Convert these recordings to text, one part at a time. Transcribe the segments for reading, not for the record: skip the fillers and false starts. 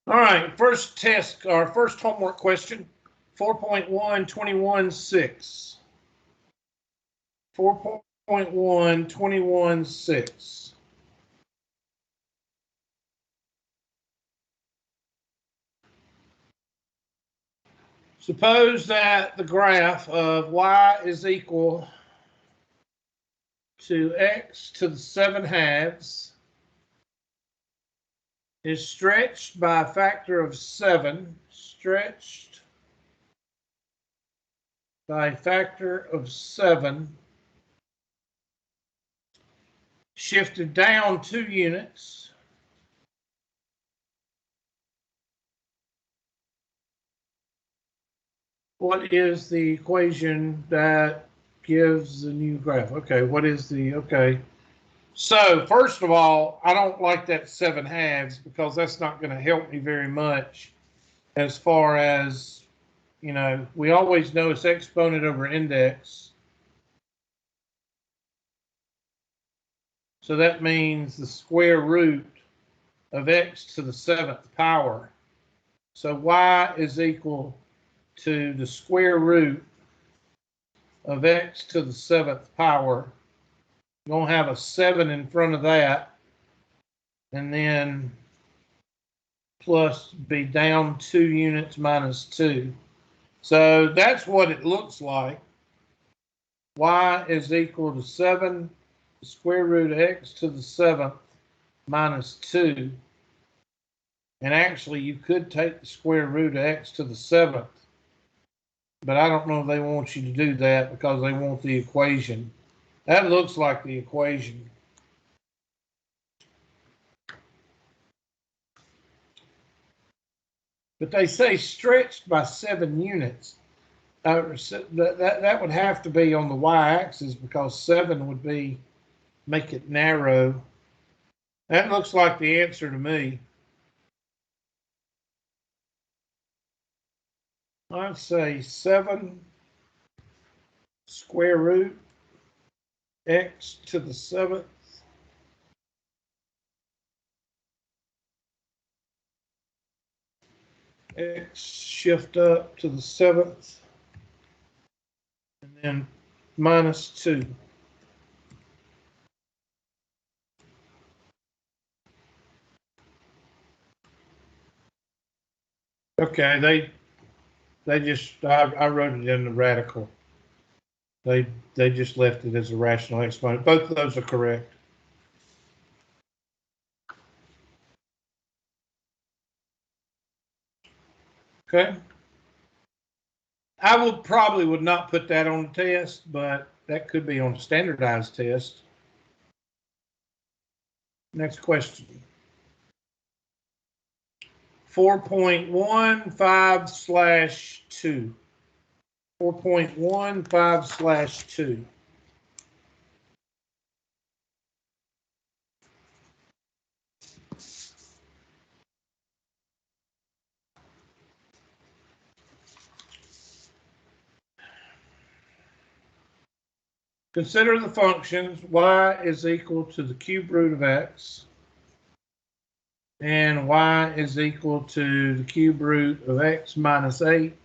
All right, first test, our first homework question, 4.1, 21.6. 4.1, 21.6. Suppose that the graph of y is equal to x to the 7/2 is stretched by a factor of 7, stretched by a factor of 7, shifted down 2 units, what is the equation that gives the new graph? Okay, what is the, okay. So first of all, I don't like that 7/2 because that's not going to help me very much as far as, you know, we always know it's exponent over index. So that means the square root of x to the 7th power. So y is equal to the square root of x to the 7th power. You're going to have a 7 in front of that, and then plus be down 2 units minus 2. So that's what it looks like. Y is equal to 7 square root of x to the 7th minus 2. And actually, you could take the square root of x to the 7th. But I don't know if they want you to do that because they want the equation. That looks like the equation. But they say stretched by 7 units. That would have to be on the y-axis because 7 would be make it narrow. That looks like the answer to me. I'd say 7 square root x to the 7th x shift up to the 7th and then minus 2. Okay, they just I wrote it in the radical. They just left it as a rational exponent. Both of those are correct. Okay. I would not put that on the test, but that could be on a standardized test. Next question. 4.15/2. 4.15/2. Consider the functions y is equal to the cube root of x and y is equal to the cube root of x minus 8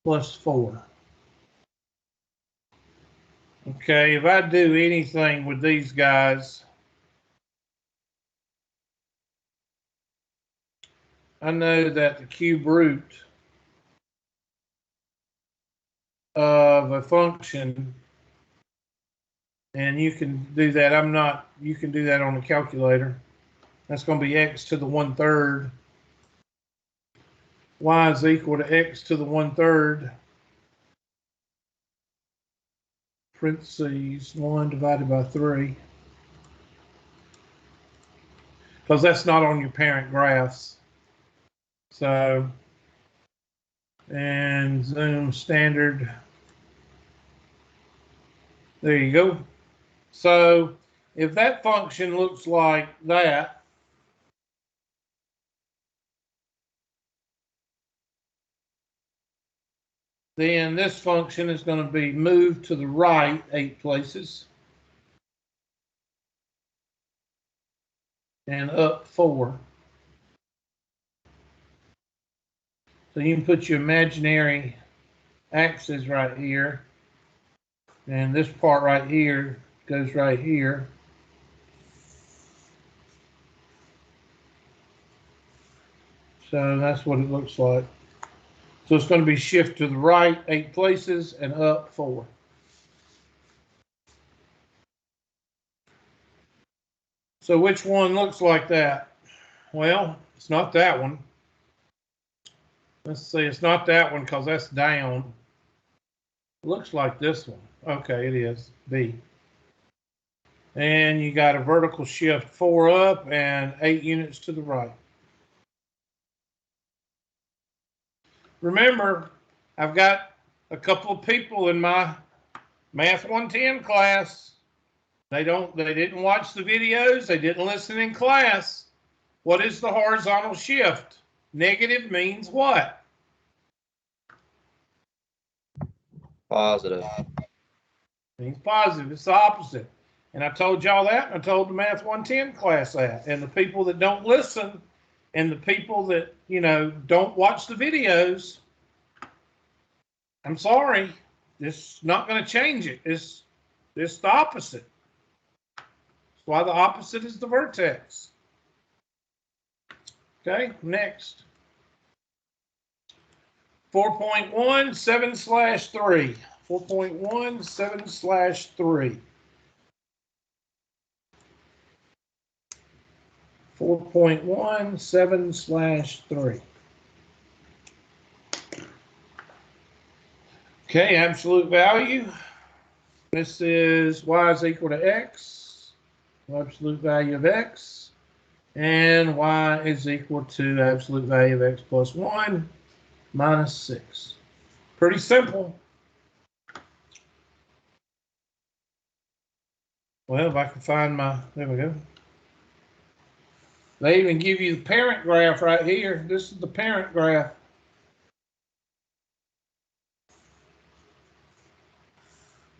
plus 4. Okay, if I do anything with these guys, I know that the cube root of a function, and you can do that. You can do that on a calculator. That's going to be x to the 1/3. Y is equal to x to the 1/3. Parentheses 1 divided by 3. Because that's not on your parent graphs. So, and zoom standard. There you go. So if that function looks like that, then this function is going to be moved to the right 8 places and up 4. So you can put your imaginary axis right here. And this part right here goes right here. So that's what it looks like. So it's going to be shift to the right 8 places and up 4. So which one looks like that? Well, it's not that one. Let's see, it's not that one because that's down. It looks like this one. Okay, it is B. And you got a vertical shift 4 up and 8 units to the right. Remember, I've got a couple of people in my Math 110 class. They didn't watch the videos, they didn't listen in class. What is the horizontal shift? Negative means what? Positive. Means positive. It's the opposite. And I told y'all that, and I told the Math 110 class that. And the people that don't listen and the people that, don't watch the videos, I'm sorry, this is not going to change it. It's the opposite. That's why the opposite is the vertex. Okay, next. 4.1, 7/3. 4.1, 7/3. 4.1, 7/3. Okay, absolute value. This is y is equal to x, absolute value of x, and y is equal to absolute value of x plus 1 minus 6. Pretty simple. Well, if I can find there we go. They even give you the parent graph right here. This is the parent graph.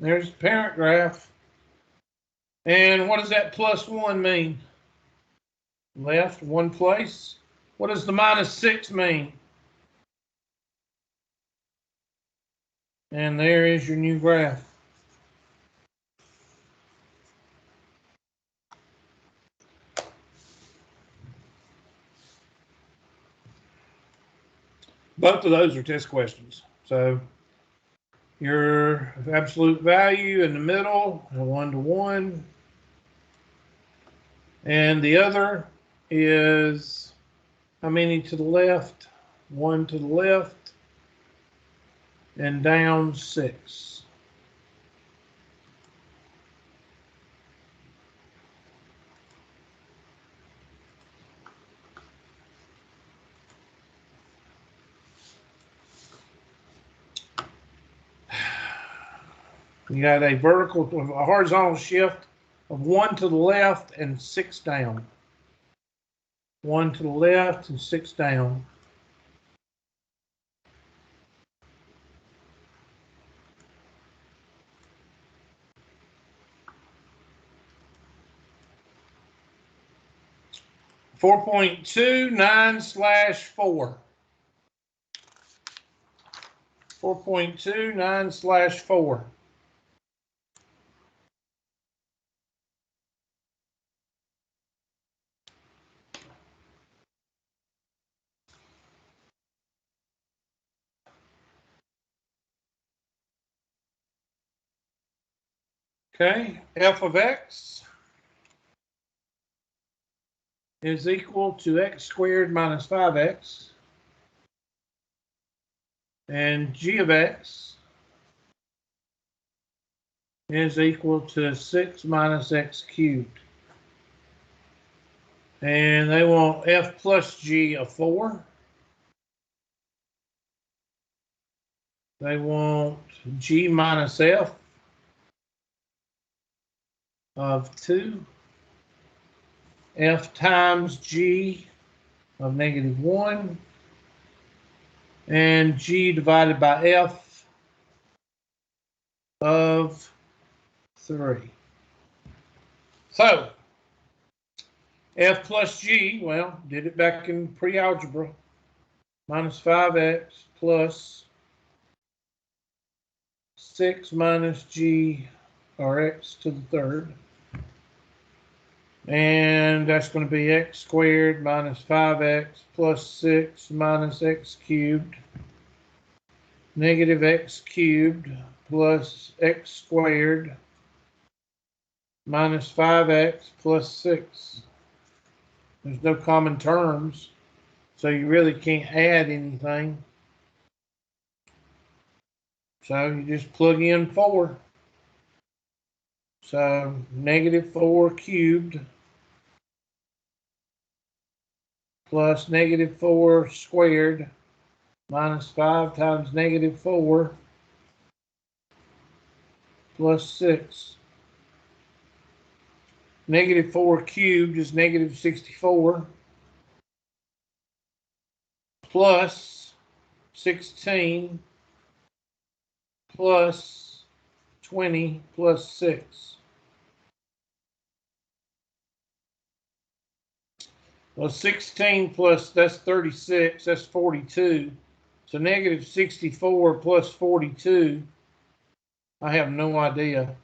There's the parent graph. And what does that plus 1 mean? Left 1 place. What does the minus 6 mean? And there is your new graph. Both of those are test questions. So your absolute value in the middle, 1 to 1. And the other is how many to the left? 1 to the left. And down 6. You got a horizontal shift of 1 to the left and 6 down. 1 to the left and 6 down. .2 9/4. 4.2 9/4. Okay, f of x is equal to x squared minus 5x. And g of x is equal to 6 minus x cubed. And they want f plus g of 4. They want g minus f of 2. F times g of -1. And g divided by f of 3. So, f plus g, well, did it back in pre-algebra. minus 5x plus 6 minus g, or x to the third. And that's going to be x squared minus 5x plus 6 minus x cubed. Negative x cubed plus x squared minus 5x plus 6. There's no common terms, so you really can't add anything. So you just plug in 4. So negative 4 cubed plus negative 4 squared minus 5 times negative 4 plus 6. Negative 4 cubed is negative 64 plus 16 plus 20 plus 6. Well, 16 plus, that's 36, that's 42. So negative 64 plus 42, I have no idea.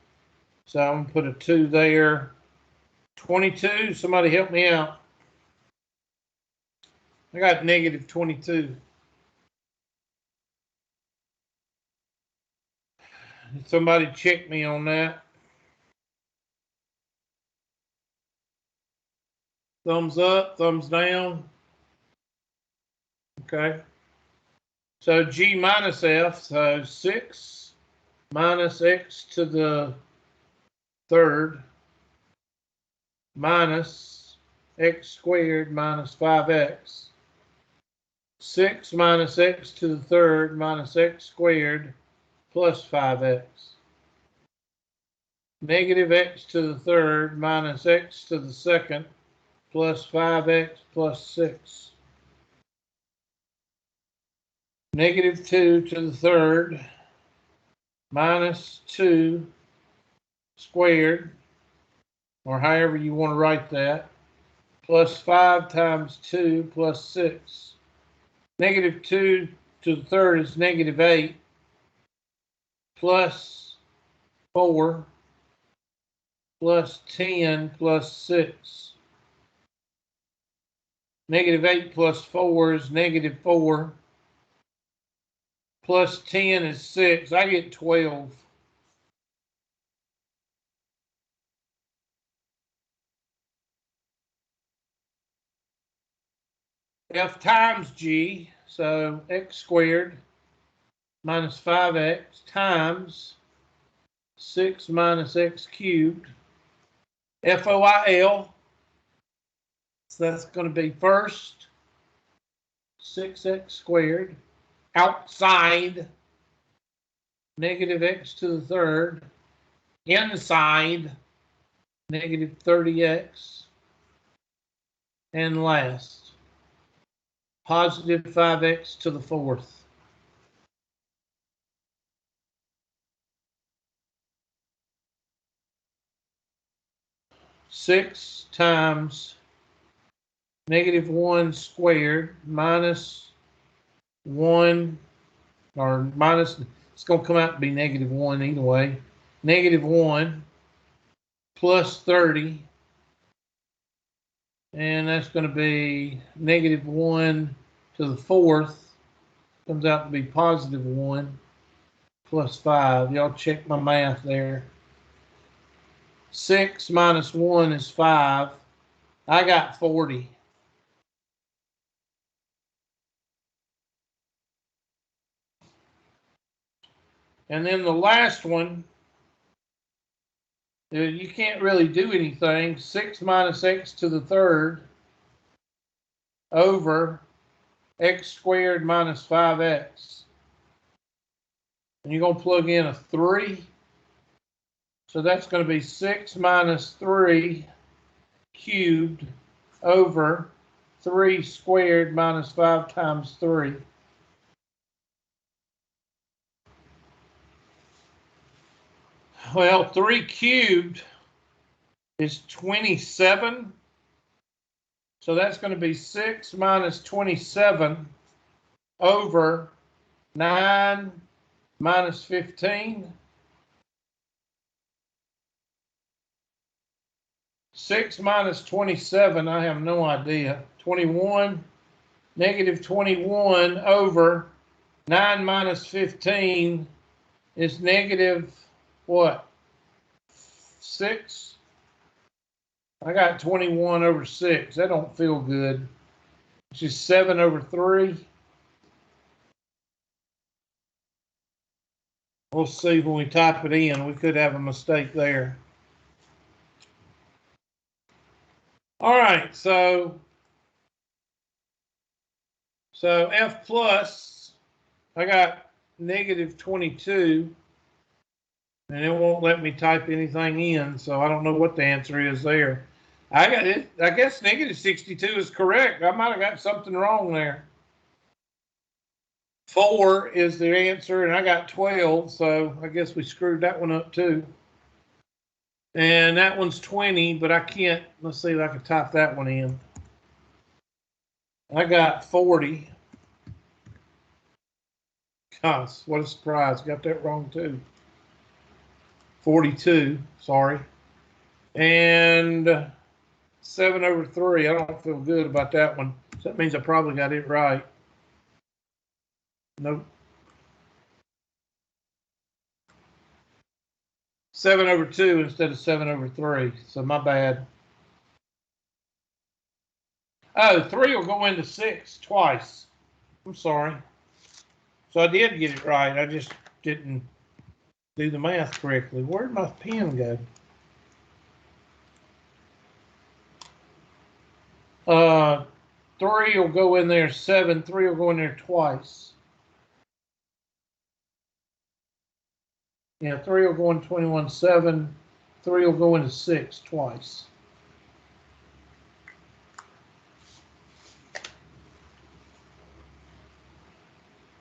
So I'm going to put a 2 there. 22, somebody help me out. I got negative 22. Somebody check me on that. Thumbs up, thumbs down. Okay. So g minus f, so 6 minus x to the third minus x squared minus 5x. 6 minus x to the third minus x squared plus 5x. Negative x to the third minus x to the second plus 5x plus 6. Negative 2 to the third minus 2 squared, or however you want to write that, plus 5 times 2 plus 6. Negative 2 to the third is negative 8 plus 4 plus 10 plus 6. Negative 8 plus 4 is negative 4. Plus 10 is 6. I get 12. F times g, so x squared minus 5x times 6 minus x cubed, FOIL. So that's going to be first 6x squared outside negative x to the third inside negative 30x, and last positive 5x to the fourth. Six times negative 1 squared minus 1, or minus, it's going to come out to be negative 1 either way. Negative 1 plus 30, and that's going to be negative 1 to the fourth, comes out to be positive 1 plus 5. Y'all check my math there. 6 minus 1 is 5. I got 40. And then the last one, you can't really do anything. 6 minus x to the third over x squared minus 5x. And you're going to plug in a 3. So that's going to be 6 minus 3 cubed over 3 squared minus 5 times 3. Well, 3 cubed is 27. So that's going to be 6 minus 27 over 9 minus 15. 6 minus 27, I have no idea. 21, negative 21 over 9 minus 15 is negative what? 6? I got 21 over 6. That don't feel good. It's just 7 over 3. We'll see when we type it in. We could have a mistake there. All right, so F plus, I got negative 22, and it won't let me type anything in, so I don't know what the answer is there. I got it. I guess negative 62 is correct. I might have got something wrong there. 4 is the answer, and I got 12, so I guess we screwed that one up too. And that one's 20, but I can't. Let's see if I can type that one in. I got 40. Gosh, what a surprise. Got that wrong too. 42, sorry. And 7 over 3. I don't feel good about that one. So that means I probably got it right. Nope. 7 over 2 instead of 7 over 3. So my bad. Oh, 3 will go into 6 twice. I'm sorry. So I did get it right. I just didn't do the math correctly. Where'd my pen go? 3 will go in there 7. 3 will go in there twice. Yeah, 3 will go in 21, 7. 3 will go into 6 twice.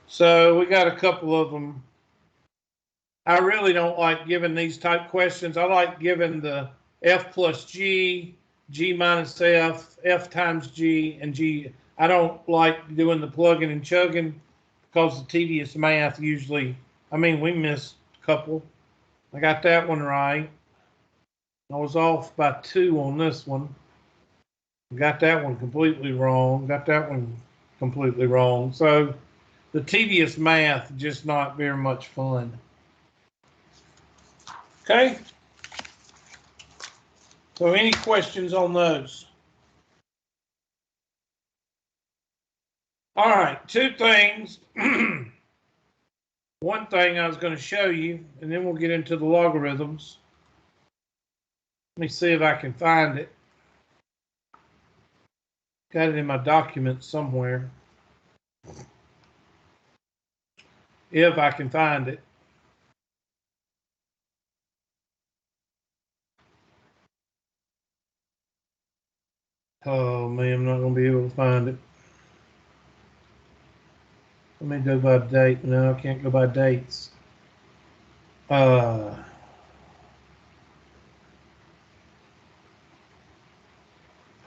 So we got a couple of them. I really don't like giving these type questions. I like giving the F plus G, G minus F, F times G, and G. I don't like doing the plugging and chugging because the tedious math usually, I mean, we missed a couple. I got that one right. I was off by 2 on this one. Got that one completely wrong. Got that one completely wrong. So the tedious math, just not very much fun. Okay. So any questions on those? All right, 2 things. One thing I was going to show you, and then we'll get into the logarithms. Let me see if I can find it. Got it in my documents somewhere. If I can find it. Oh man, I'm not going to be able to find it. Let me go by date. No, I can't go by dates. Hold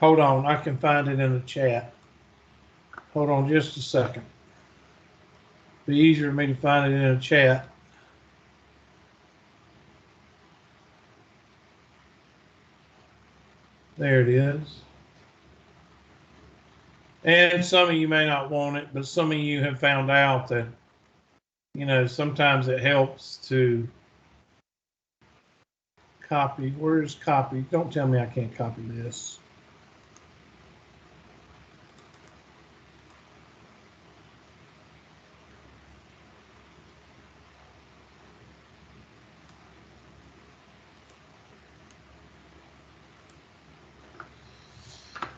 on, I can find it in the chat. Hold on just a second. It'd be easier for me to find it in a chat. There it is. And some of you may not want it, but some of you have found out that, you know, sometimes it helps to copy. Where's copy? Don't tell me I can't copy this.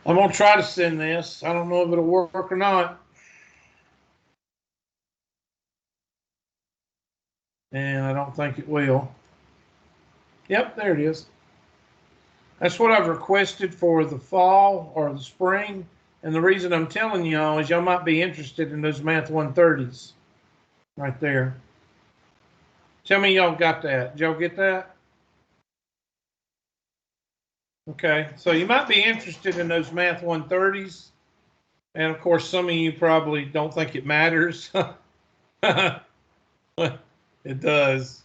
I'm going to try to send this. I don't know if it'll work or not. And I don't think it will. Yep, there it is. That's what I've requested for the fall or the spring. And the reason I'm telling y'all is y'all might be interested in those Math 130s right there. Tell me y'all got that. Did y'all get that? Okay, so you might be interested in those Math 130s. And of course, some of you probably don't think it matters. It does.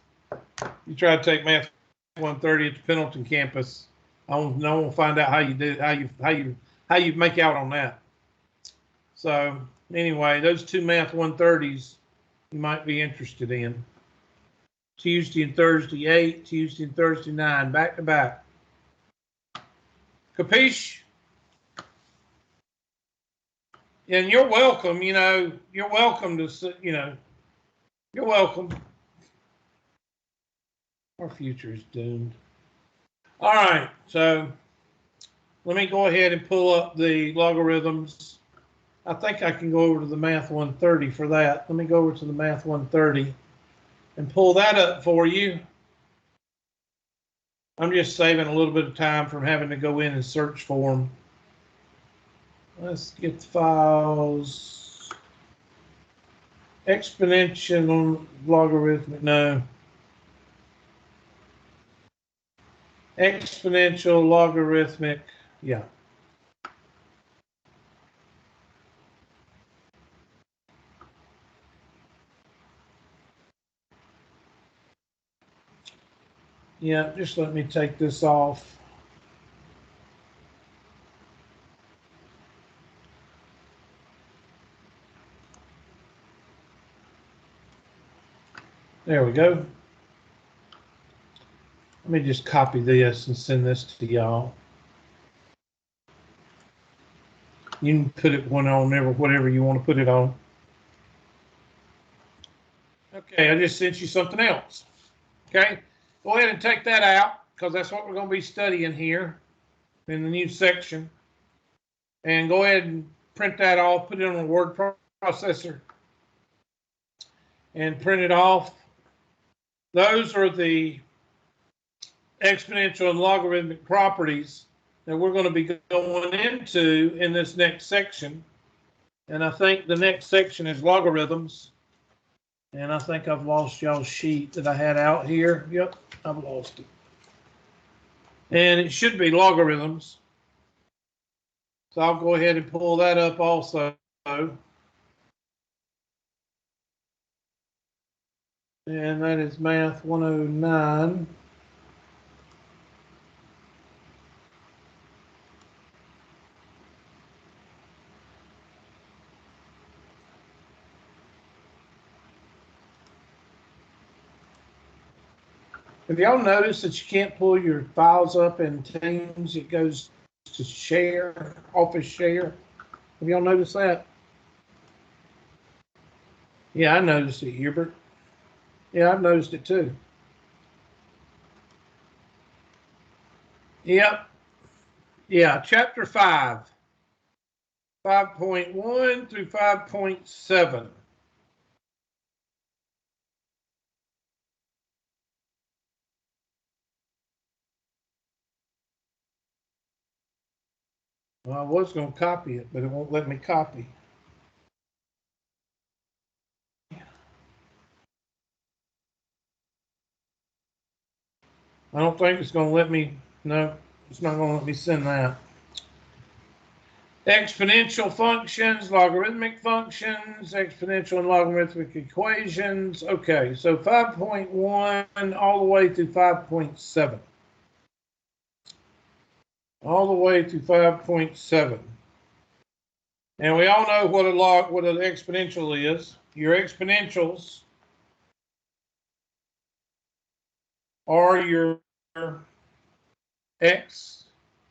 You try to take Math 130 at the Pendleton campus, I want to find out how you do, how you make out on that. So anyway, those two Math 130s you might be interested in. Tuesday and Thursday 8, Tuesday and Thursday 9, back to back. Capiche? And you're welcome, you're welcome to, you're welcome. Our future is doomed. All right, so let me go ahead and pull up the logarithms. I think I can go over to the Math 130 for that. Let me go over to the Math 130 and pull that up for you. I'm just saving a little bit of time from having to go in and search for them. Let's get the files. Exponential, logarithmic, no. Exponential, logarithmic, yeah. Yeah, just let me take this off. There we go. Let me just copy this and send this to y'all. You can put it one on there, whatever you want to put it on. Okay, I just sent you something else. Okay, go ahead and take that out because that's what we're going to be studying here in the new section. And go ahead and print that off, put it on a word processor, and print it off. Those are the exponential and logarithmic properties that we're going to be going into in this next section. And I think the next section is logarithms. And I think I've lost y'all's sheet that I had out here. Yep, I've lost it. And it should be logarithms. So I'll go ahead and pull that up also. And that is Math 109. Have y'all noticed that you can't pull your files up in Teams? It goes to share, Office share. Have y'all noticed that? Yeah, I noticed it, Hubert. Yeah, I've noticed it too. Yep. Yeah, chapter 5. 5.1 through 5.7. Well, I was going to copy it, but it won't let me copy. I don't think it's going to let me, no, it's not going to let me send that. Exponential functions, logarithmic functions, exponential and logarithmic equations. Okay, so 5.1 all the way through 5.7. All the way to 5.7. And we all know what an exponential is. Your exponentials are your x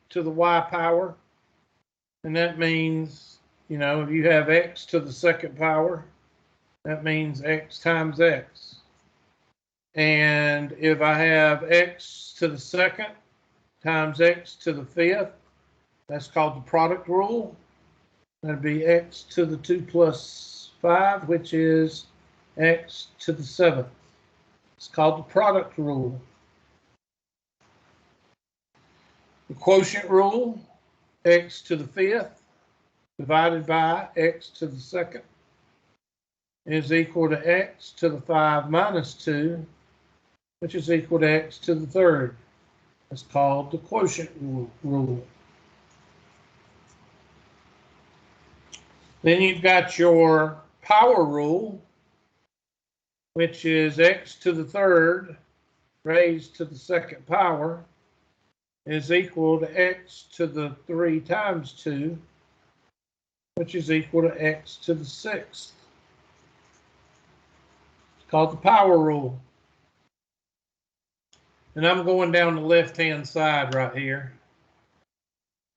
to the y power. And that means, if you have x to the second power, that means x times x. And if I have x to the second times x to the fifth, that's called the product rule. That'd be x to the 2 plus 5, which is x to the 7th. It's called the product rule. The quotient rule, x to the 5th divided by x to the 2nd is equal to x to the 5 minus 2, which is equal to x to the 3rd. It's called the quotient rule. Then you've got your power rule, which is x to the third raised to the second power is equal to x to the 3 times 2, which is equal to x to the 6th. It's called the power rule. And I'm going down the left-hand side right here.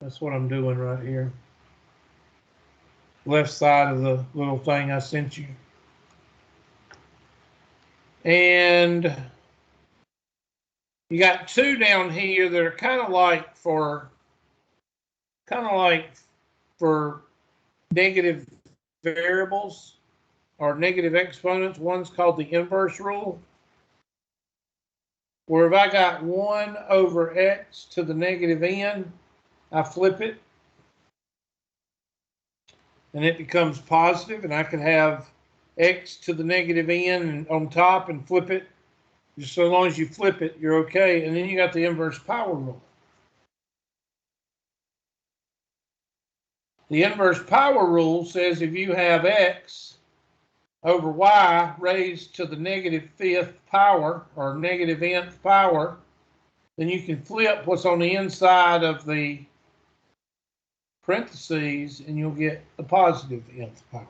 That's what I'm doing right here. Left side of the little thing I sent you. And you got 2 down here that are kind of like for negative variables or negative exponents. One's called the inverse rule, where if I got 1 over x to the negative n, I flip it and it becomes positive, and I could have x to the negative n on top and flip it. Just so long as you flip it, you're okay. And then you got the inverse power rule. The inverse power rule says if you have x over y raised to the negative 5th power or negative nth power, then you can flip what's on the inside of the parentheses and you'll get the positive nth power.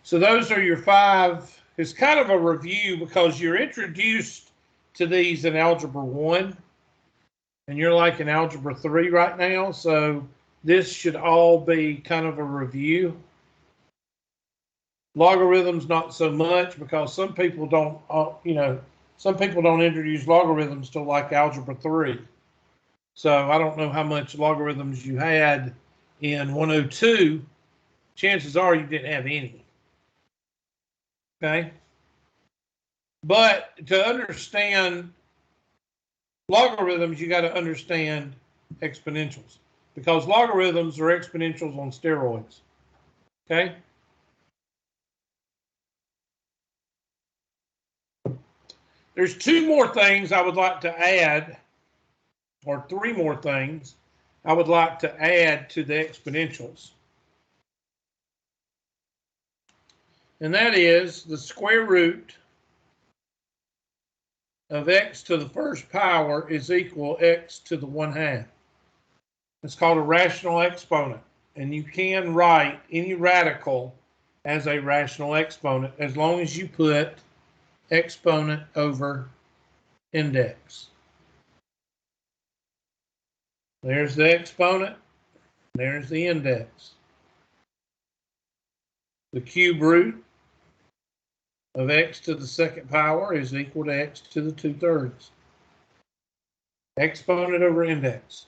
So those are your 5. It's kind of a review because you're introduced to these in Algebra 1 and you're like in Algebra 3 right now. So this should all be kind of a review. Logarithms, not so much, because some people don't, some people don't introduce logarithms till like Algebra 3. So I don't know how much logarithms you had in 102. Chances are you didn't have any. Okay? But to understand logarithms, you got to understand exponentials, because logarithms are exponentials on steroids. Okay? There's 2 more things I would like to add, or 3 more things I would like to add to the exponentials. And that is the square root of x to the first power is equal x to the 1/2. It's called a rational exponent. And you can write any radical as a rational exponent as long as you put exponent over index. There's the exponent. There's the index. The cube root of x to the second power is equal to x to the 2/3. Exponent over index.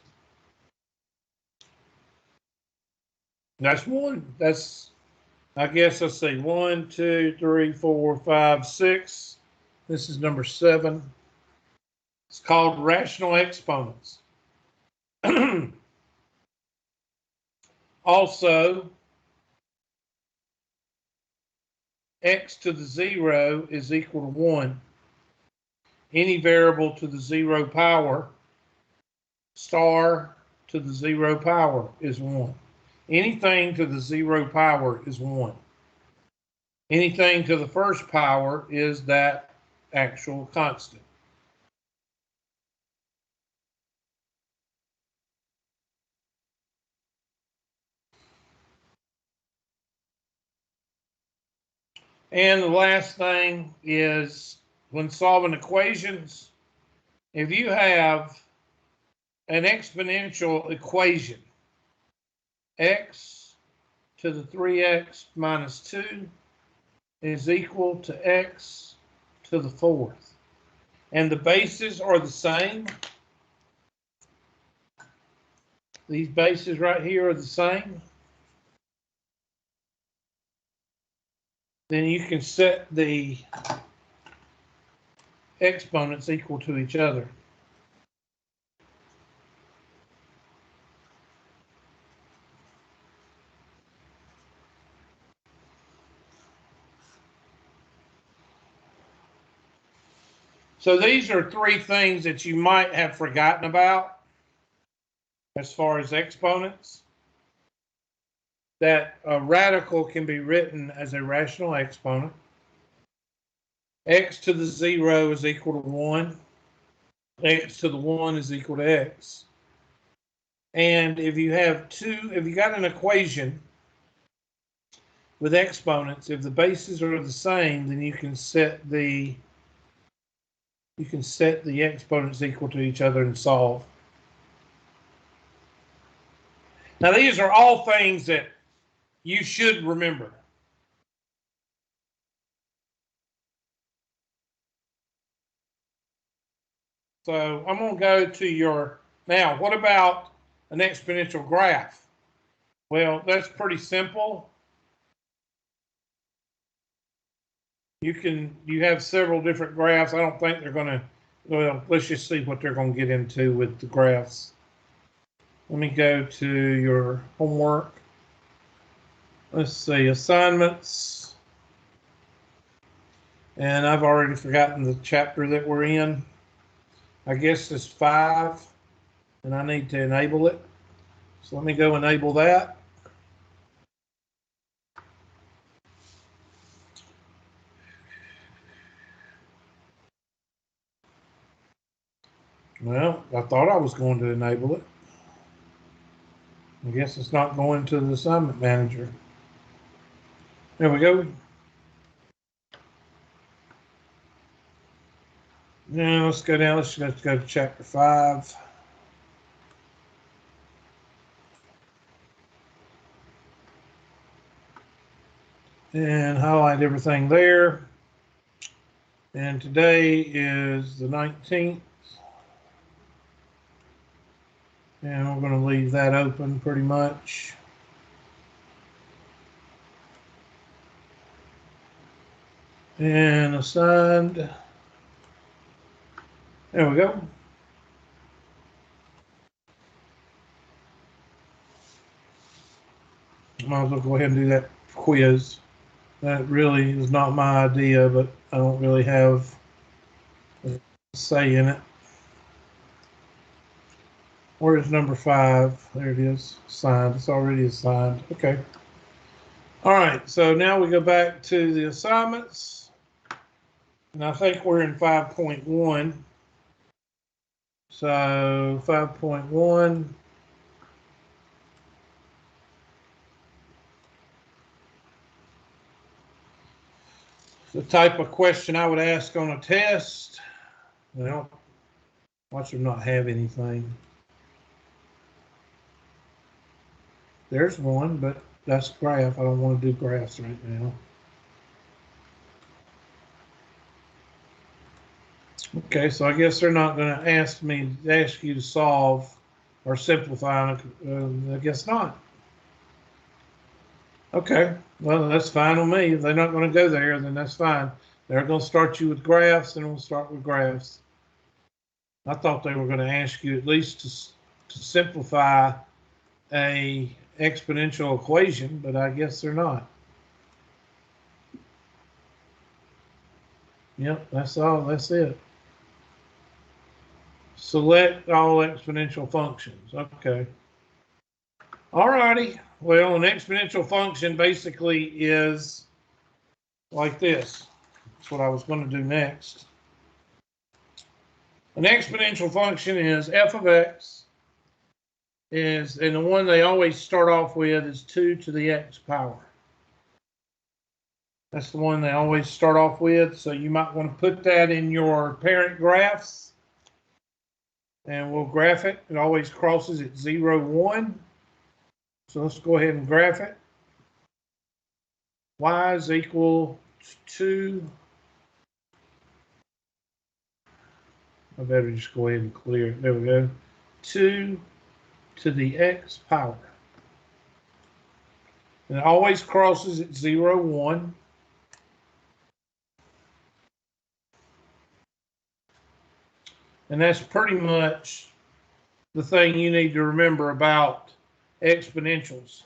That's 1. That's, I guess, let's see, 1, 2, 3, 4, 5, 6. This is number 7. It's called rational exponents. Also, x to the 0 is equal to 1. Any variable to the 0 power, star to the 0 power is 1. Anything to the 0 power is 1. Anything to the first power is that actual constant. And the last thing is, when solving equations, if you have an exponential equation, x to the 3x minus 2 is equal to x to the 4th, and the bases are the same, these bases right here are the same, then you can set the exponents equal to each other. So these are 3 things that you might have forgotten about as far as exponents. that a radical can be written as a rational exponent. X to the 0 is equal to 1. X to the 1 is equal to X. And if you got an equation with exponents, if the bases are the same, then you can set the exponents equal to each other and solve. Now, these are all things that you should remember. So I'm going to go to your, now, what about an exponential graph? Well, that's pretty simple. You have several different graphs. I don't think they're going to, well, let's just see what they're going to get into with the graphs. Let me go to your homework. Let's see, assignments. And I've already forgotten the chapter that we're in. I guess it's 5, and I need to enable it. So let me go enable that. Well, I thought I was going to enable it. I guess it's not going to the assignment manager. There we go. Now let's go down. Let's go to chapter 5. And highlight everything there. And today is the 19th. And we're going to leave that open pretty much. And assigned. There we go. Might as well go ahead and do that quiz. That really is not my idea, but I don't really have a say in it. Where's number 5? There it is, assigned. It's already assigned. Okay. All right, so now we go back to the assignments. And I think we're in 5.1. So 5.1. The type of question I would ask on a test. Well, watch them not have anything. There's one, but that's graph. I don't want to do graphs right now. Okay, so I guess they're not going to ask you to solve or simplify. I guess not. Okay, well, that's fine with me. If they're not going to go there, then that's fine. They're going to start you with graphs, and we'll start with graphs. I thought they were going to ask you at least to simplify a exponential equation, but I guess they're not. Yep, that's all. That's it. Select all exponential functions. Okay. All righty. Well, an exponential function basically is like this. That's what I was going to do next. An exponential function is f of x and the one they always start off with is 2 to the x power. That's the one they always start off with. So you might want to put that in your parent graphs. And we'll graph it. It always crosses at 0, 1. So let's go ahead and graph it. Y is equal to 2. I better just go ahead and clear it. There we go. 2 to the x power. And it always crosses at 0, 1. And that's pretty much the thing you need to remember about exponentials.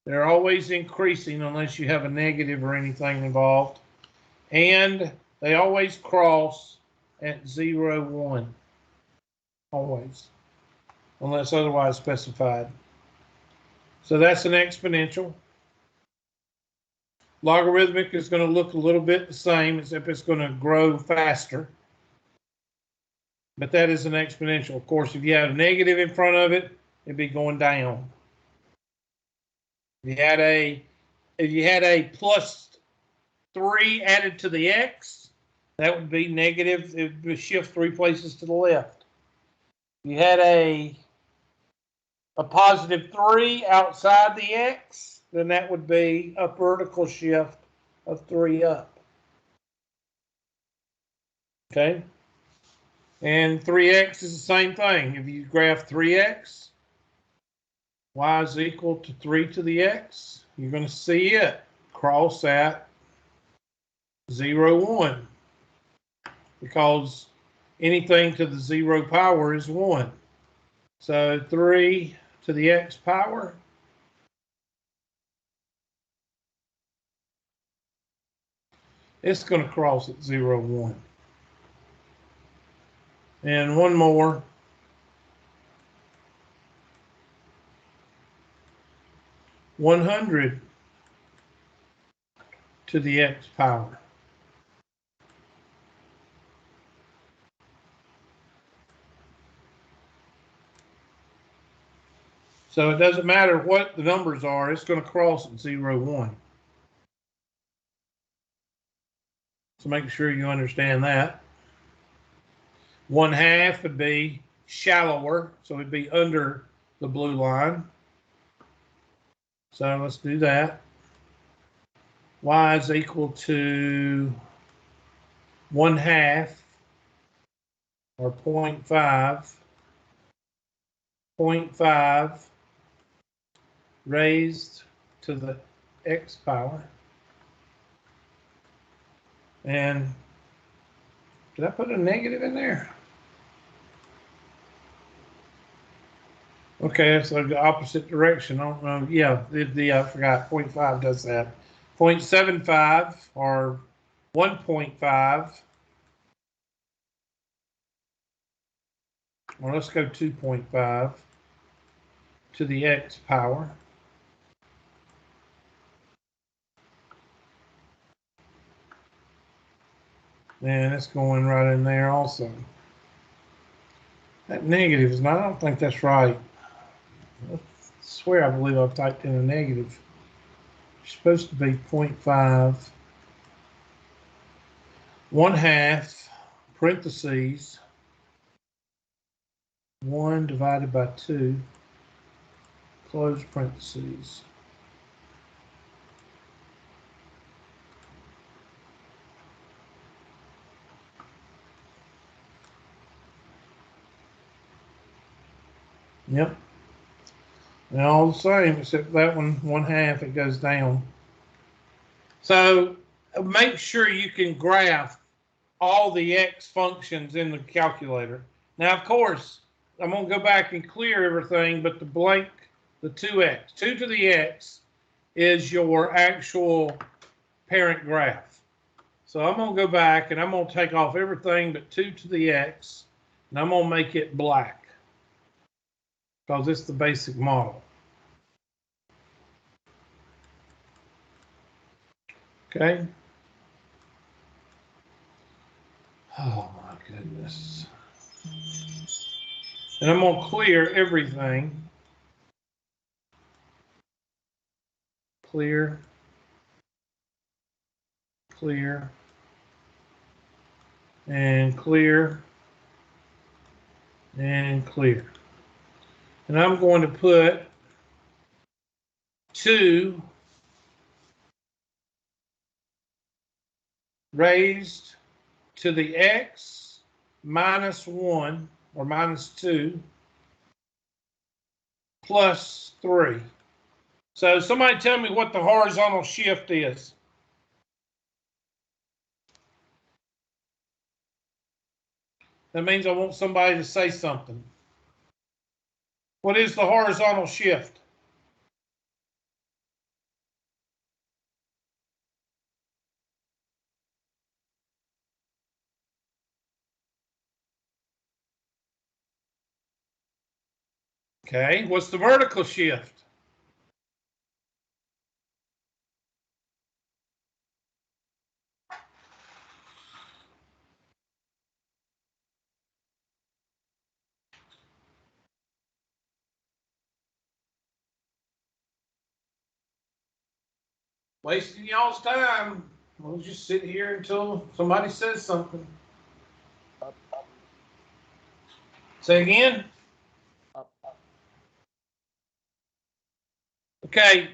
They're always increasing unless you have a negative or anything involved. And they always cross at 0, 1. Always. Unless otherwise specified. So that's an exponential. Logarithmic is going to look a little bit the same, except it's going to grow faster. But that is an exponential. Of course, if you had a negative in front of it, it'd be going down. If you had a plus 3 added to the x, that would be negative. It would shift 3 places to the left. If you had a positive 3 outside the x, then that would be a vertical shift of 3 up. Okay? And 3x is the same thing. If you graph 3x, y is equal to 3 to the x, you're going to see it cross at 0, 1. Because anything to the 0 power is 1. So 3 to the x power it's going to cross at 0, 1. And one more. 100 to the x power. So it doesn't matter what the numbers are, it's going to cross at 0, 1. So make sure you understand that. 1/2 would be shallower, so it'd be under the blue line. So let's do that. Y is equal to 1/2 or 0.5. 0.5 raised to the x power. And did I put a negative in there? Okay, that's like the opposite direction. I don't know. Yeah, I forgot. 0.5 does that. 0.75 or 1.5. Or let's go 2.5 to the x power. And it's going right in there also. That negative is not, I don't think that's right. I swear I believe I've typed in a negative. It's supposed to be 0.5, 1/2, parentheses, 1 divided by 2, close parentheses. Yep. And all the same, except that one, 1/2, it goes down. So make sure you can graph all the x functions in the calculator. Now, of course, I'm going to go back and clear everything, but the blank, the 2x, 2 to the x is your actual parent graph. So I'm going to go back and I'm going to take off everything but 2 to the x, and I'm going to make it black because it's the basic model. Okay. Oh my goodness. And I'm going to clear everything. Clear. Clear. And clear. And clear. And I'm going to put 2 raised to the x minus 1 or minus 2 plus 3. So somebody tell me what the horizontal shift is. That means I want somebody to say something. What is the horizontal shift? Okay, what's the vertical shift? Wasting y'all's time. We'll just sit here until somebody says something. Say again? Okay.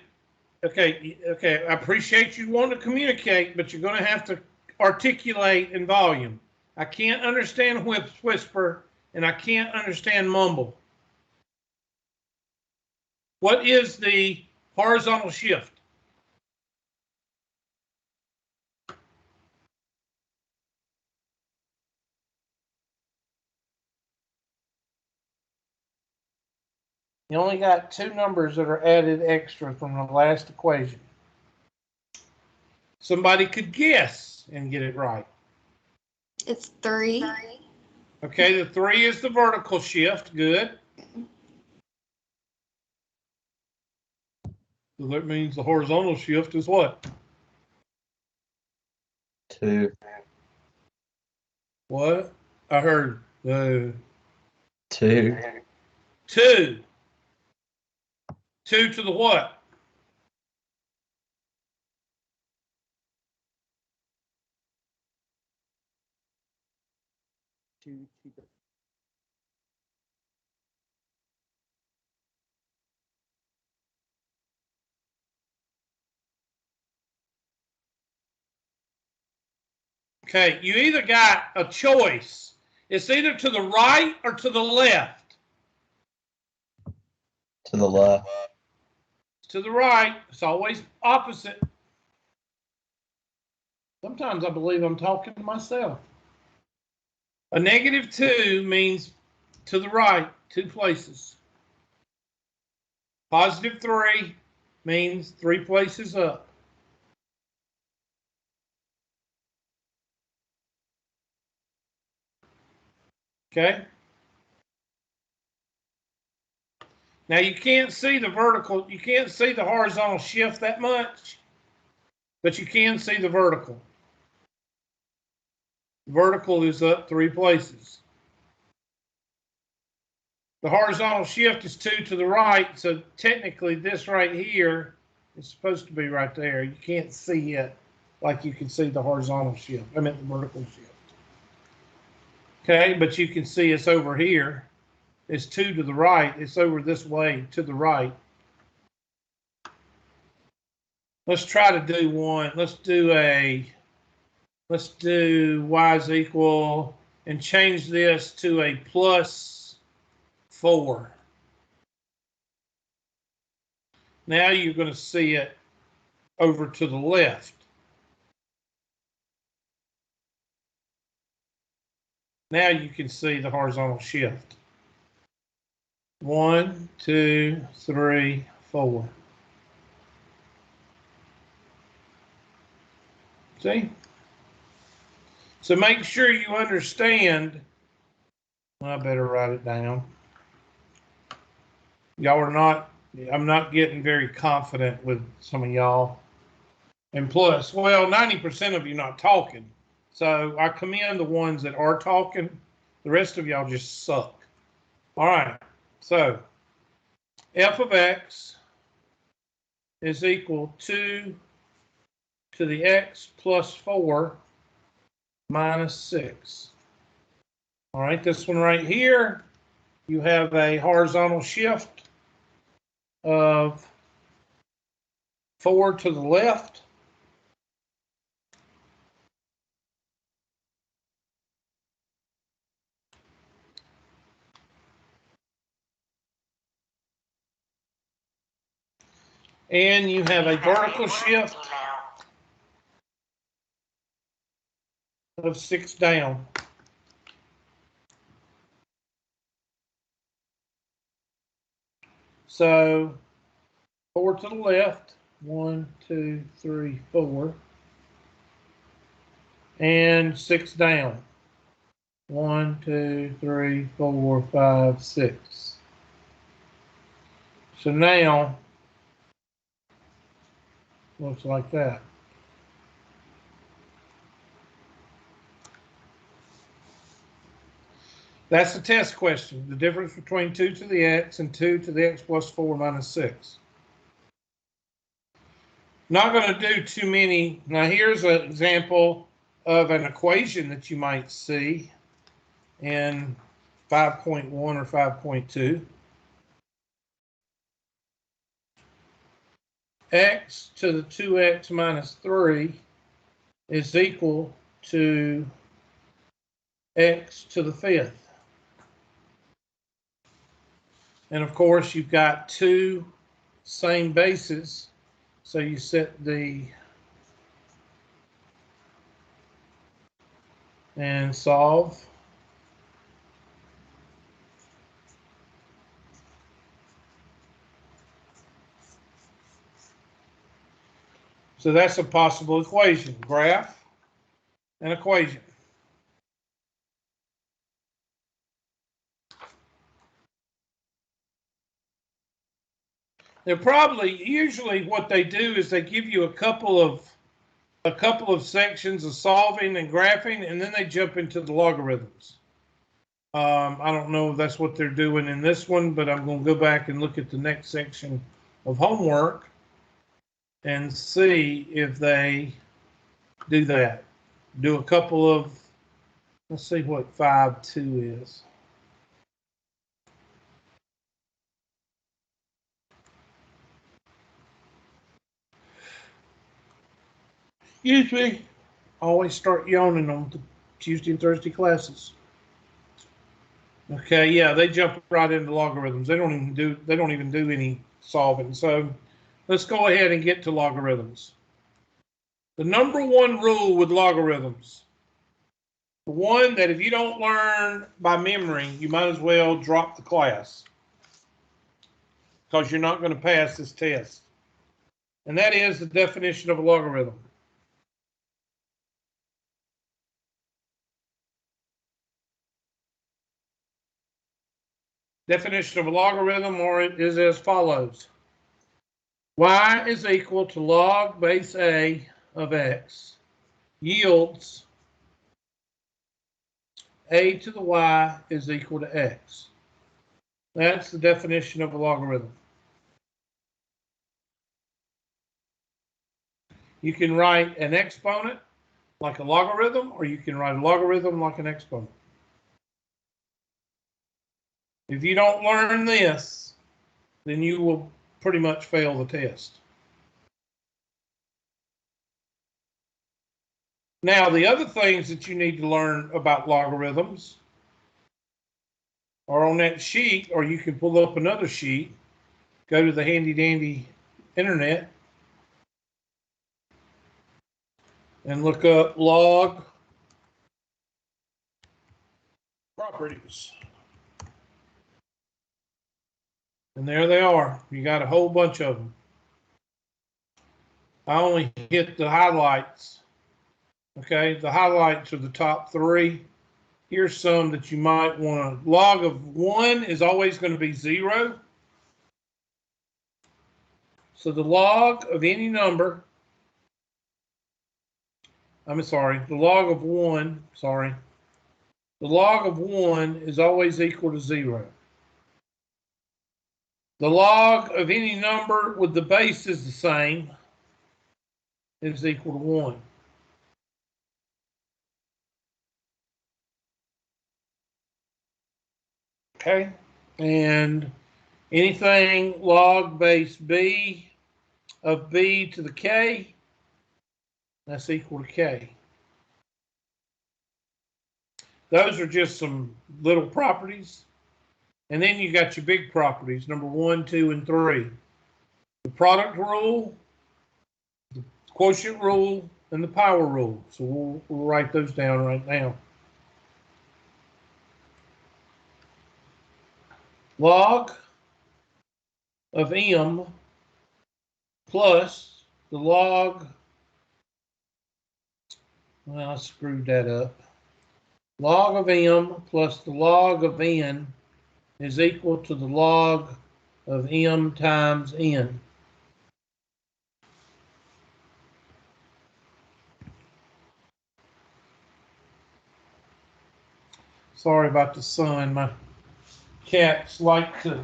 I appreciate you wanting to communicate, but you're going to have to articulate in volume. I can't understand whisper, and I can't understand mumble. What is the horizontal shift? You only got two numbers that are added extra from the last equation. Somebody could guess and get it right. It's 3. Okay, the 3 is the vertical shift. Good. So that means the horizontal shift is what? 2. What? I heard 2. 2. 2 to the what? Okay, you either got a choice. It's either to the right or to the left. To the left. To the right. It's always opposite. Sometimes I believe I'm talking to myself. A -2 means to the right, 2 places. +3 means 3 places up. Okay? Now you can't see the vertical, you can't see the horizontal shift that much, but you can see the vertical. Vertical is up 3 places. The horizontal shift is 2 to the right, so technically this right here is supposed to be right there. You can't see it like you can see the horizontal shift. I meant the vertical shift. Okay, but you can see it's over here. It's 2 to the right. It's over this way to the right. Let's try to do one. Let's do y is equal and change this to a +4. Now you're going to see it over to the left. Now you can see the horizontal shift. 1, 2, 3, 4. See? So make sure you understand. I better write it down. Y'all are not, I'm not getting very confident with some of y'all. And plus, well, 90% of you not talking. So I commend the ones that are talking. The rest of y'all just suck. All right. So f of x is equal to the x plus 4 minus 6. All right, this one right here, you have a horizontal shift of 4 to the left. And you have a vertical shift of 6 down. So 4 to the left, 1, 2, 3, 4, and 6 down. 1, 2, 3, 4, 5, 6. So now looks like that. That's the test question. The difference between 2 to the x and 2 to the x plus 4 minus 6. Not going to do too many. Now here's an example of an equation that you might see in 5.1 or 5.2. X to the 2x minus 3 is equal to x to the 5th. And of course, you've got two same bases, so you set the and solve. So that's a possible equation, graph and equation. They're probably, usually what they do is they give you a couple of sections of solving and graphing, and then they jump into the logarithms. I don't know if that's what they're doing in this one, but I'm going to go back and look at the next section of homework and see if they do that. Do a couple of, let's see what 5.2 is. Usually, I always start yawning on the Tuesday and Thursday classes. Okay, yeah, they jump right into logarithms. They don't even do any solving. So let's go ahead and get to logarithms. The number one rule with logarithms, the one that if you don't learn by memory, you might as well drop the class because you're not going to pass this test. And that is the definition of a logarithm. Definition of a logarithm is as follows. Y is equal to log base A of x yields A to the Y is equal to x. That's the definition of a logarithm. You can write an exponent like a logarithm, or you can write a logarithm like an exponent. If you don't learn this, then you will pretty much fail the test. Now, the other things that you need to learn about logarithms are on that sheet, or you can pull up another sheet, go to the handy dandy internet, and look up log properties. And there they are. You got a whole bunch of them. I only hit the highlights. Okay, the highlights are the top three. Here's some that you might want to. Log of 1 is always going to be 0. So the log of any number, the log of 1, the log of 1 is always equal to 0. The log of any number with the base is the same is equal to 1. Okay, and anything log base B of B to the K, that's equal to K. Those are just some little properties. And then you got your big properties, number 1, 2, and 3. The product rule, the quotient rule, and the power rule. So we'll write those down right now. Log of M plus the log, well, I screwed that up. Log of M plus the log of N is equal to the log of M times N. Sorry about the sun. My cats like to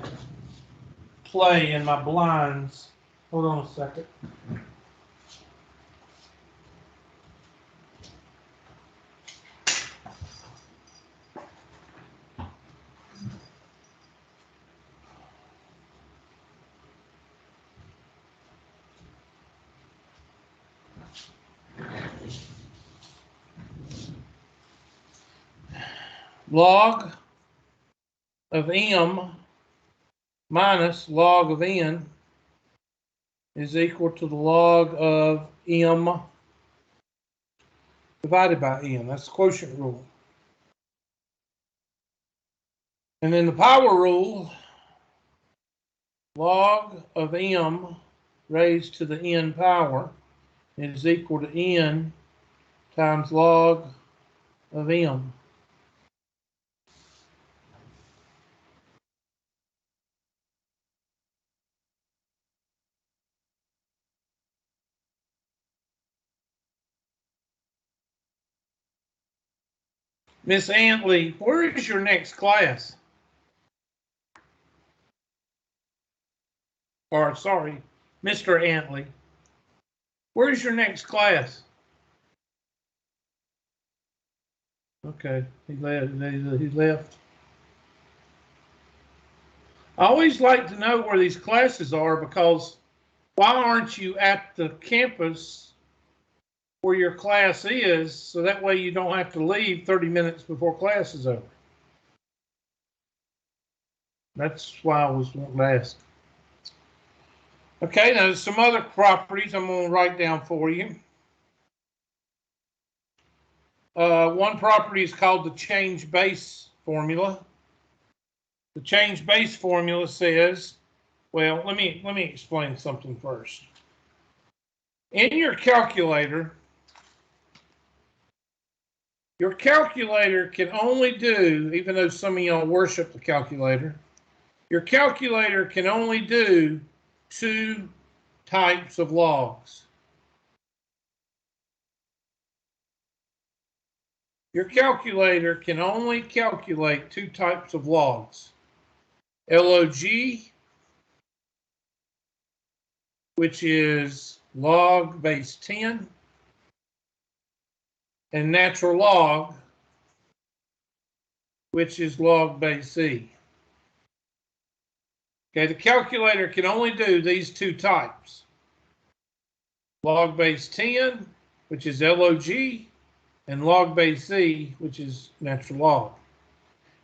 play in my blinds. Hold on a second. log of m minus log of n is equal to the log of m divided by n. That's the quotient rule. And then the power rule, log of m raised to the n power is equal to n times log of m. Miss Antley, where is your next class? Or, sorry, Mr. Antley, where's your next class? Okay, he left. I always like to know where these classes are, because why aren't you at the campus where your class is, so that way you don't have to leave 30 minutes before class is over? That's why I was wanting to ask. Okay, now there's some other properties I'm going to write down for you. One property is called the change base formula. The change base formula says, well, let me explain something first. In your calculator can only do, even though some of y'all worship the calculator, your calculator can only do two types of logs. Your calculator can only calculate two types of logs. LOG, which is log base 10, and natural log, which is log base E. Okay, the calculator can only do these two types. Log base 10, which is LOG, and log base E, which is natural log.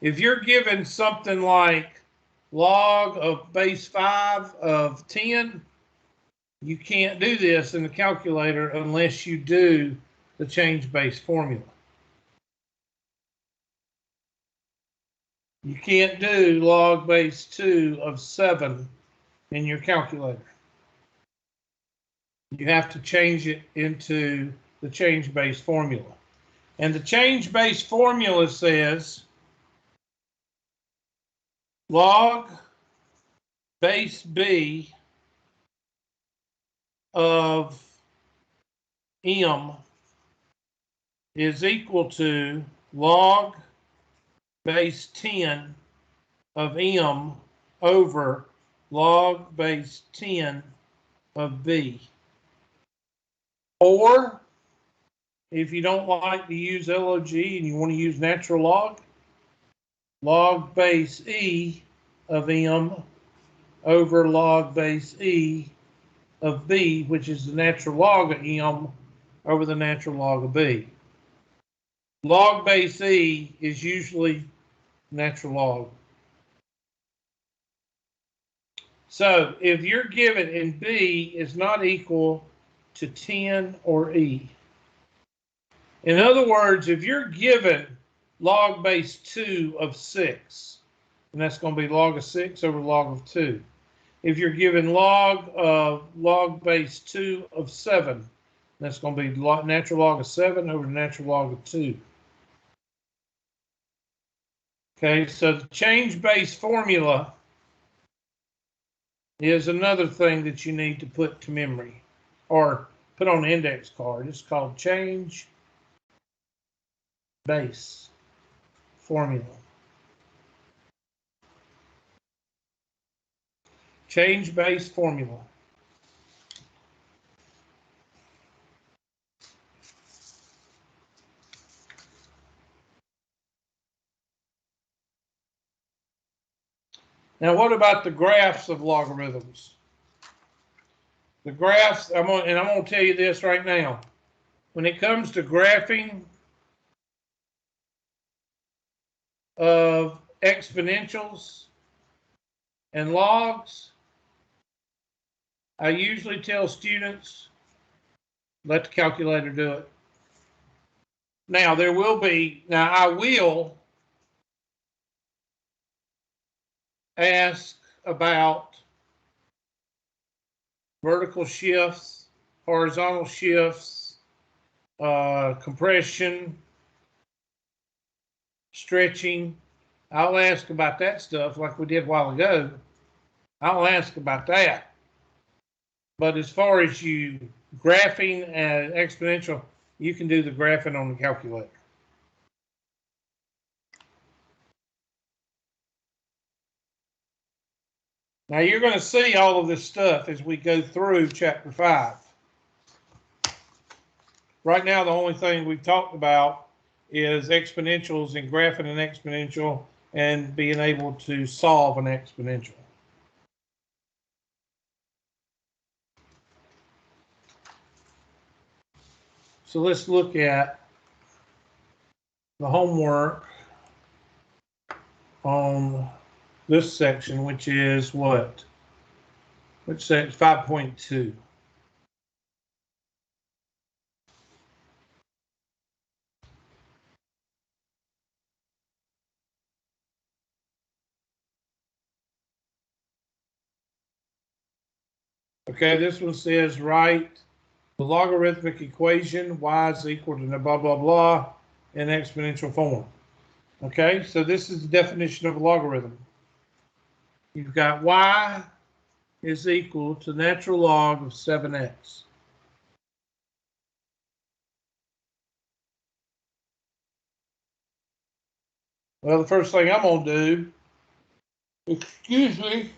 If you're given something like log of base 5 of 10, you can't do this in the calculator unless you do the change base formula. You can't do log base 2 of 7 in your calculator. You have to change it into the change base formula. And the change base formula says log base B of M is equal to log base 10 of M over log base 10 of B. Or if you don't like to use LOG and you want to use natural log, log base E of M over log base E of B, which is the natural log of M over the natural log of B. Log base E is usually natural log. So if you're given and B is not equal to 10 or E. In other words, if you're given log base 2 of 6, and that's going to be log of 6 over log of 2. If you're given log base 2 of 7, that's going to be natural log of 7 over natural log of 2. Okay, so the change base formula is another thing that you need to put to memory or put on the index card. It's called change base formula. Change base formula. Now, what about the graphs of logarithms? The graphs, I'm going to tell you this right now. When it comes to graphing of exponentials and logs, I usually tell students, let the calculator do it. Now, I will ask about vertical shifts, horizontal shifts, compression, stretching. I'll ask about that stuff like we did a while ago. I'll ask about that. But as far as you graphing and exponential, you can do the graphing on the calculator. Now you're going to see all of this stuff as we go through chapter 5. Right now, the only thing we've talked about is exponentials and graphing an exponential and being able to solve an exponential. So let's look at the homework on this section, which is what? Which section? 5.2. Okay, this one says write the logarithmic equation y is equal to blah, blah, blah in exponential form. Okay, so this is the definition of a logarithm. You've got y is equal to natural log of 7x. Well, the first thing I'm going to do, excuse me,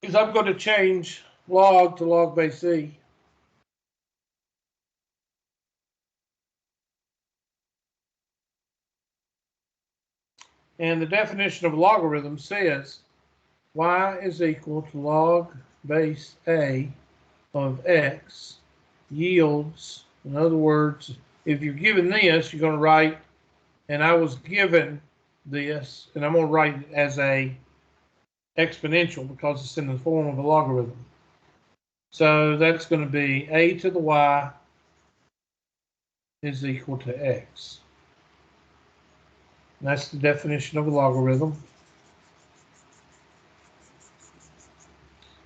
is I'm going to change log to log base e. And the definition of a logarithm says y is equal to log base a of x yields, in other words, if you're given this, you're going to write, and I was given this, and I'm going to write it as a exponential because it's in the form of a logarithm. So that's going to be a to the y is equal to x. And that's the definition of a logarithm.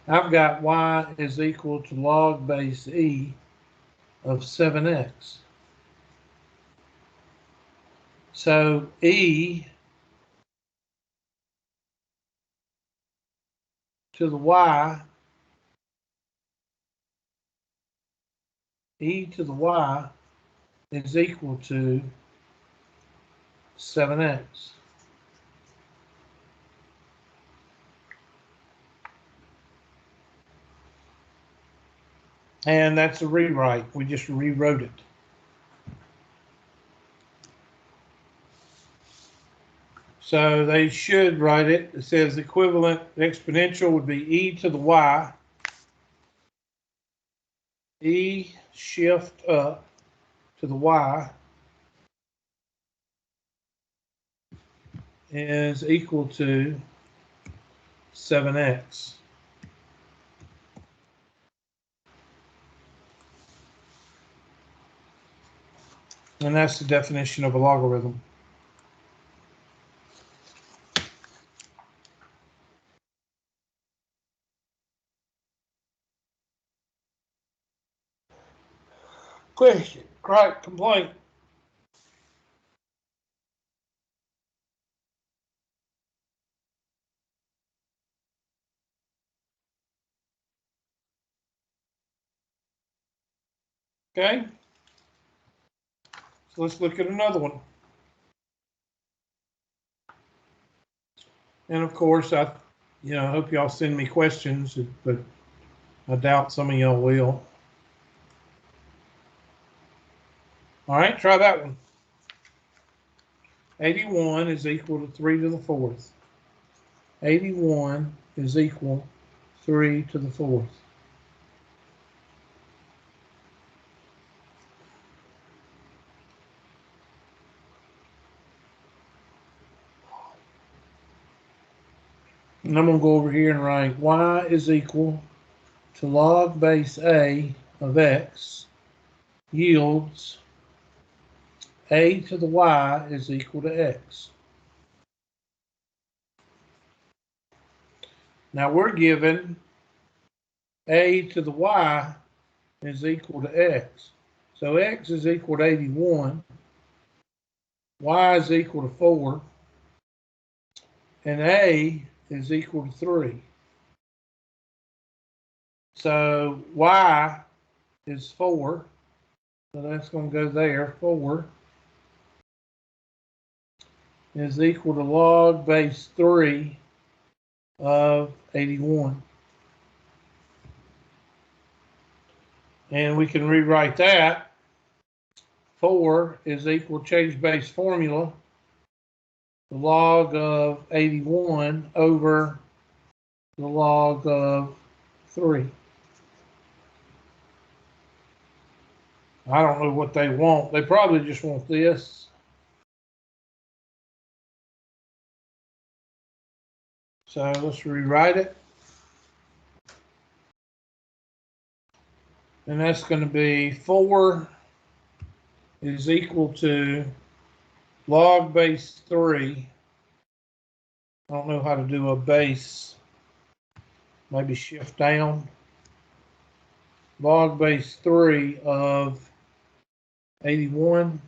I've got y is equal to log base e of 7x. So e to the y, e to the y is equal to 7x. And that's a rewrite. We just rewrote it. So they should write it. It says equivalent exponential would be e to the y. E shift up to the y is equal to 7x. And that's the definition of a logarithm. Question, gripe, complaint. Okay. So let's look at another one. And of course, I hope y'all send me questions, but I doubt some of y'all will. All right, try that one. 81 is equal to 3 to the 4th. 81 is equal 3 to the 4th. And I'm going to go over here and write y is equal to log base a of x yields a to the y is equal to x. Now we're given a to the y is equal to x. So x is equal to 81, y is equal to 4, and a is equal to 3. So y is 4, so that's going to go there. 4 is equal to log base 3 of 81. And we can rewrite that. 4 is equal, change base formula, the log of 81 over the log of 3. I don't know what they want. They probably just want this. So let's rewrite it. And that's going to be 4 is equal to log base 3. I don't know how to do a base. Maybe shift down. Log base 3 of 81.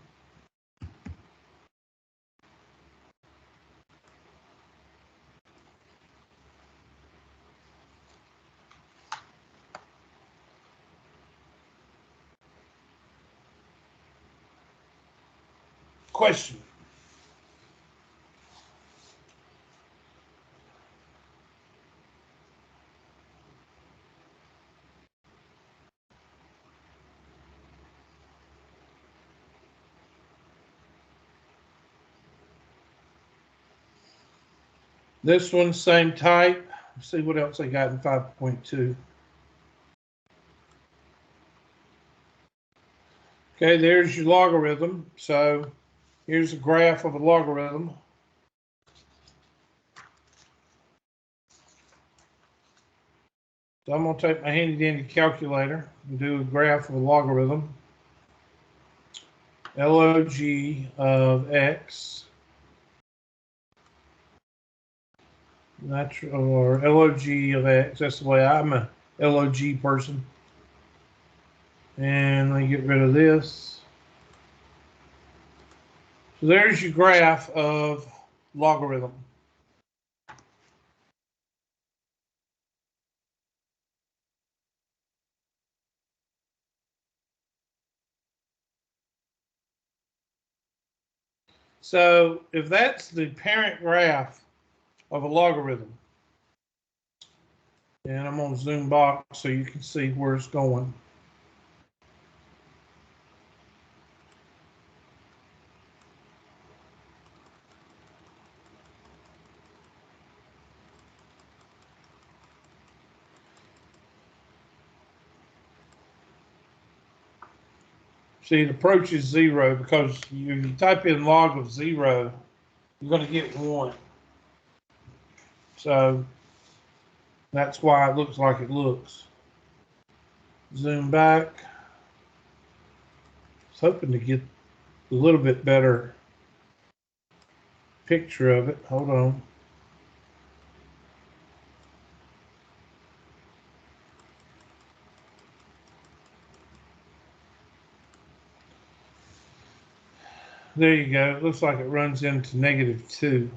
Question. This one, same type. Let's see what else I got in 5.2. Okay, there's your logarithm. So here's a graph of a logarithm. So I'm going to take my handy dandy calculator and do a graph of a logarithm. Log of x, natural, or log of x. That's the way I'm a log person. And let me get rid of this. So there's your graph of logarithm. So if that's the parent graph of a logarithm, and I'm going to zoom box so you can see where it's going. See, it approaches 0 because if you type in log of 0, you're going to get 1. So that's why it looks like it looks. Zoom back. I was hoping to get a little bit better picture of it. Hold on. There you go. It looks like it runs into -2.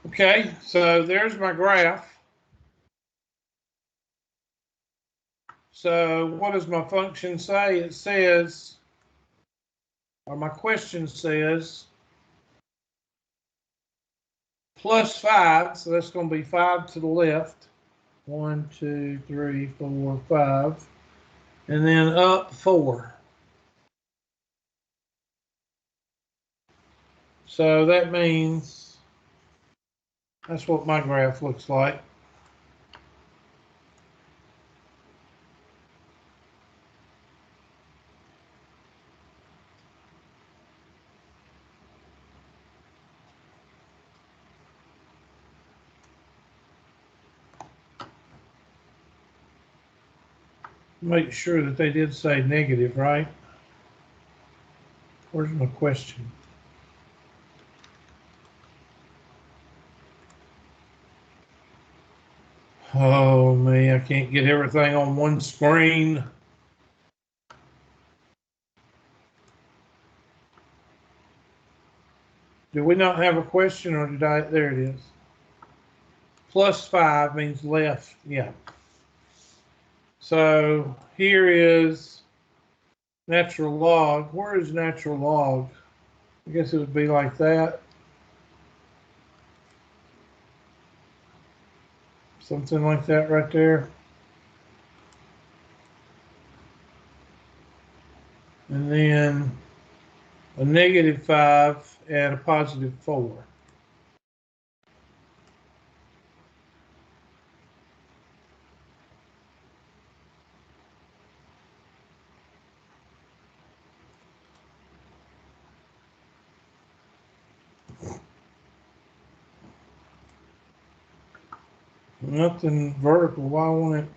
Okay, so there's my graph. So what does my function say? It says, or my question says, +5, so that's going to be 5 to the left. 1, 2, 3, 4, 5. And then up 4. So that means that's what my graph looks like. Make sure that they did say negative, right? Where's my question? Oh man, I can't get everything on one screen. Do we not have a question, or did I? There it is. +5 means left. Yeah. So here is natural log. Where is natural log? I guess it would be like that. Something like that right there. And then a -5 and a +4. Nothing vertical. Why won't it?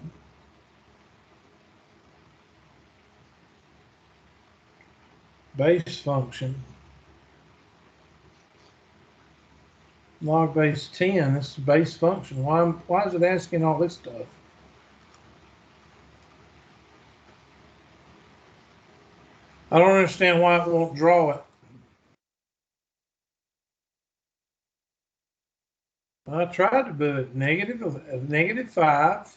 Base function. Log base 10. This is base function. Why is it asking all this stuff? I don't understand why it won't draw it. I tried to do it. -5.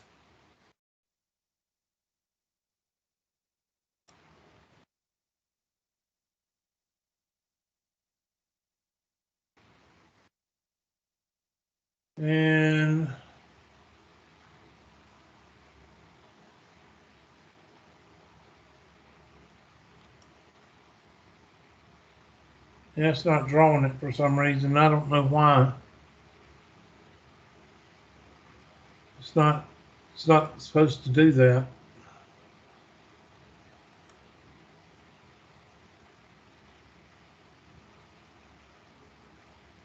And it's not drawing it for some reason. I don't know why. It's not supposed to do that.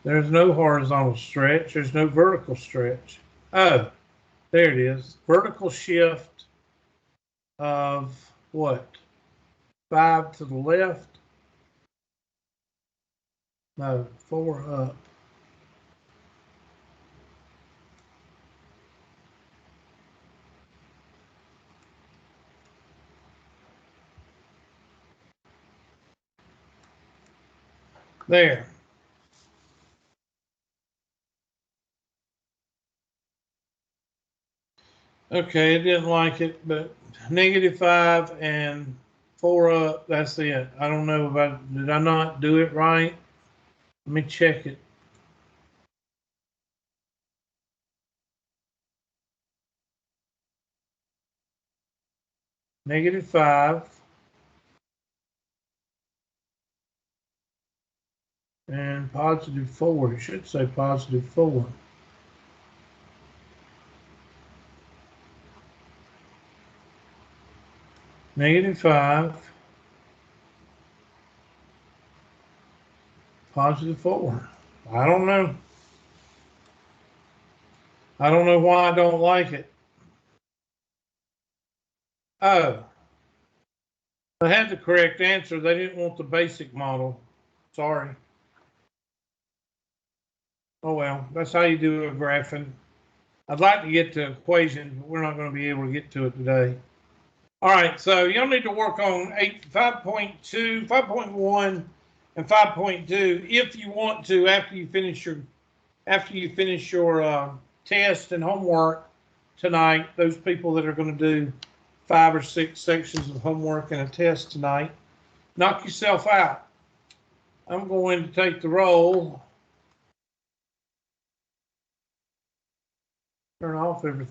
There's no horizontal stretch. There's no vertical stretch. Oh, there it is. Vertical shift of what? 5 to the left? No, 4 up. There. Okay, it didn't like it, but -5 and 4 up, that's it. I don't know about, did I not do it right? Let me check it. -5 and +4. It should say +4. -5, +4. I don't know. I don't know why I don't like it. Oh, I had the correct answer. They didn't want the basic model. Sorry. Oh well, that's how you do a graphing. I'd like to get to equations, but we're not going to be able to get to it today. All right, so you'll need to work on 5.2, 5.1, and 5.2 if you want to after you finish your test and homework tonight. Those people that are going to do 5 or 6 sections of homework and a test tonight, knock yourself out. I'm going to take the roll, turn off everything.